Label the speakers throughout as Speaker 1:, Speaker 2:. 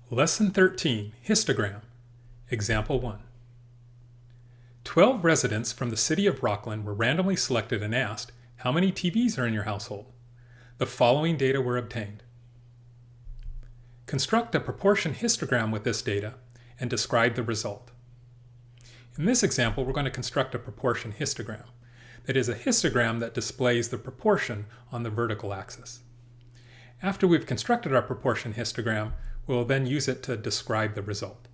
Speaker 1: Lesson 13, Histogram, Example 1. 12 residents from the city of Rockland were randomly selected and asked, how many TVs are in your household? The following data were obtained. Construct a proportion histogram with this data and describe the result. In this example, we're going to construct a proportion histogram. That is a histogram that displays the proportion on the vertical axis. After we've constructed our proportion histogram, we'll then use it to describe the result.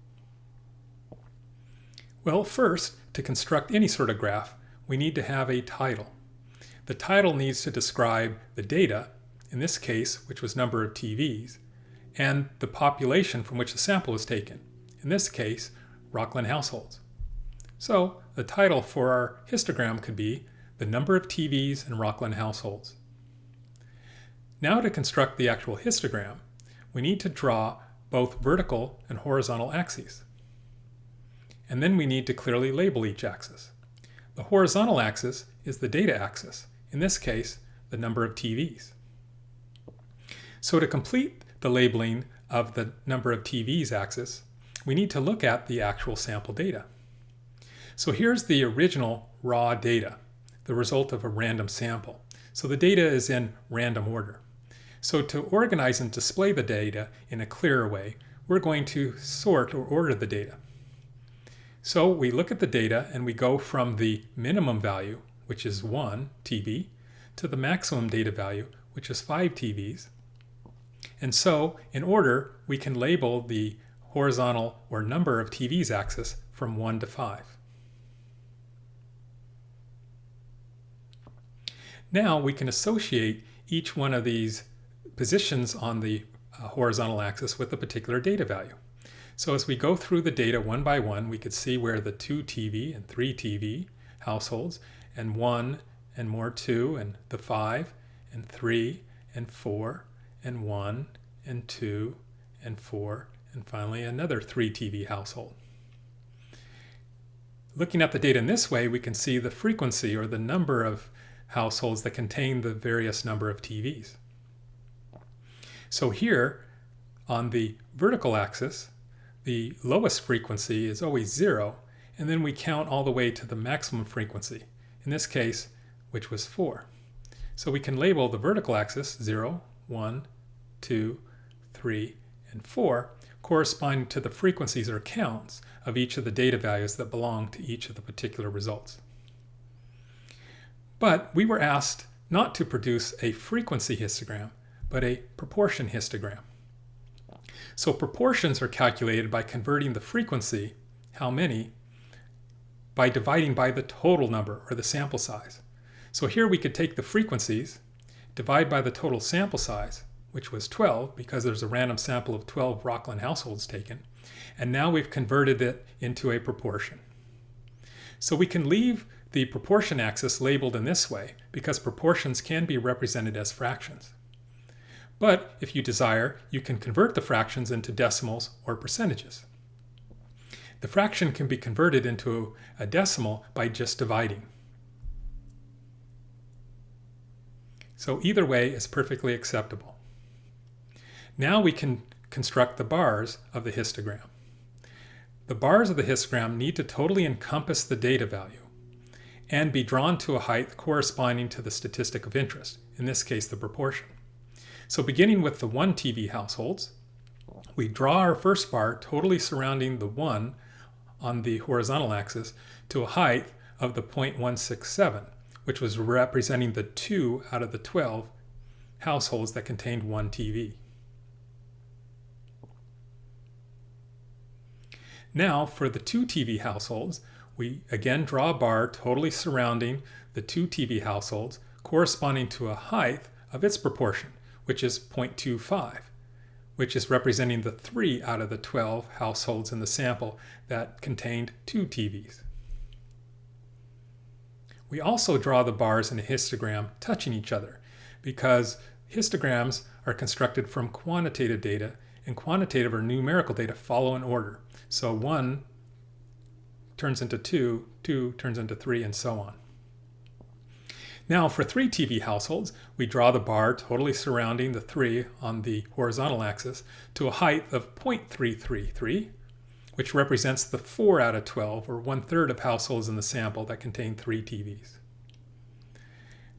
Speaker 1: Well, first, to construct any sort of graph, we need to have a title. The title needs to describe the data, in this case, which was number of TVs, and the population from which the sample was taken, in this case, Rockland households. So, the title for our histogram could be the number of TVs in Rockland households. Now to construct the actual histogram, we need to draw both vertical and horizontal axes. And then we need to clearly label each axis. The horizontal axis is the data axis, in this case, the number of TVs. So to complete the labeling of the number of TVs axis, we need to look at the actual sample data. So here's the original raw data, the result of a random sample. So the data is in random order. So to organize and display the data in a clearer way, we're going to sort or order the data. So we look at the data and we go from the minimum value, which is 1 TV, to the maximum data value, which is 5 TVs. And so in order, we can label the horizontal or number of TVs axis from 1 to 5. Now we can associate each one of these positions on the horizontal axis with a particular data value. So as we go through the data one by one, we could see where the 2 TV and 3 TV households, and 1 and more 2, and the 5 and 3 and 4 and 1 and 2 and 4, and finally another 3 TV household. Looking at the data in this way, we can see the frequency or the number of households that contain the various number of TVs. So here, on the vertical axis, the lowest frequency is always 0, and then we count all the way to the maximum frequency, in this case, which was 4. So we can label the vertical axis 0, 1, 2, 3, and 4, corresponding to the frequencies or counts of each of the data values that belong to each of the particular results. But we were asked not to produce a frequency histogram, but a proportion histogram. So proportions are calculated by converting the frequency, how many, by dividing by the total number or the sample size. So here we could take the frequencies, divide by the total sample size, which was 12 because there's a random sample of 12 Rockland households taken, and now we've converted it into a proportion. So we can leave the proportion axis labeled in this way because proportions can be represented as fractions. But if you desire, you can convert the fractions into decimals or percentages. The fraction can be converted into a decimal by just dividing. So either way is perfectly acceptable. Now we can construct the bars of the histogram. The bars of the histogram need to totally encompass the data value and be drawn to a height corresponding to the statistic of interest, in this case the proportion. So beginning with the 1 TV households, we draw our first bar totally surrounding the 1 on the horizontal axis to a height of the 0.167, which was representing the 2 out of the 12 households that contained 1 TV. Now for the 2 TV households, we again draw a bar totally surrounding the 2 TV households corresponding to a height of its proportion, which is 0.25, which is representing the 3 out of the 12 households in the sample that contained 2 TVs. We also draw the bars in a histogram touching each other because histograms are constructed from quantitative data, and quantitative or numerical data follow in order. So 1 turns into 2, 2 turns into 3, and so on. Now for 3 TV households, we draw the bar totally surrounding the 3 on the horizontal axis to a height of 0.333, which represents the 4 out of 12, or 1/3 of households in the sample that contain 3 TVs.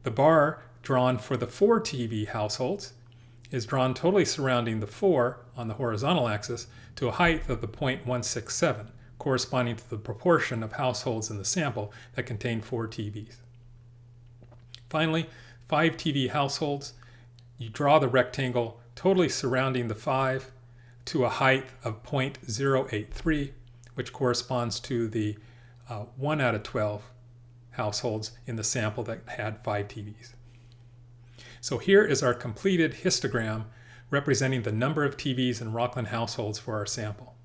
Speaker 1: The bar drawn for the 4 TV households is drawn totally surrounding the 4 on the horizontal axis to a height of the 0.167, corresponding to the proportion of households in the sample that contain 4 TVs. Finally, 5 TV households, you draw the rectangle totally surrounding the 5 to a height of 0.083, which corresponds to the 1 out of 12 households in the sample that had 5 TVs. So here is our completed histogram representing the number of TVs in Rockland households for our sample.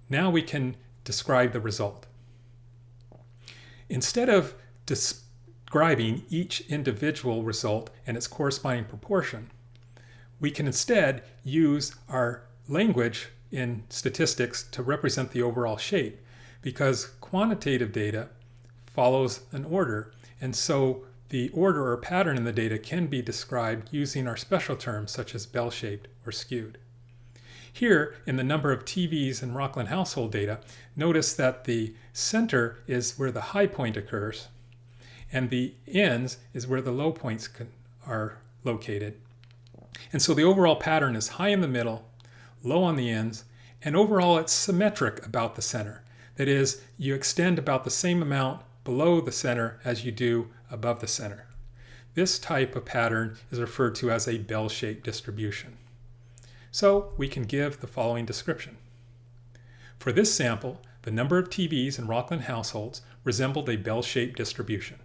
Speaker 1: Now we can describe the result. Instead of describing each individual result and its corresponding proportion, we can instead use our language in statistics to represent the overall shape, because quantitative data follows an order, and so the order or pattern in the data can be described using our special terms such as bell-shaped or skewed. Here, in the number of TVs in Rockland household data, notice that the center is where the high point occurs, and the ends is where the low points are located. And so the overall pattern is high in the middle, low on the ends, and overall it's symmetric about the center. That is, you extend about the same amount below the center as you do above the center. This type of pattern is referred to as a bell-shaped distribution. So we can give the following description. For this sample, the number of TVs in Rockland households resembled a bell-shaped distribution.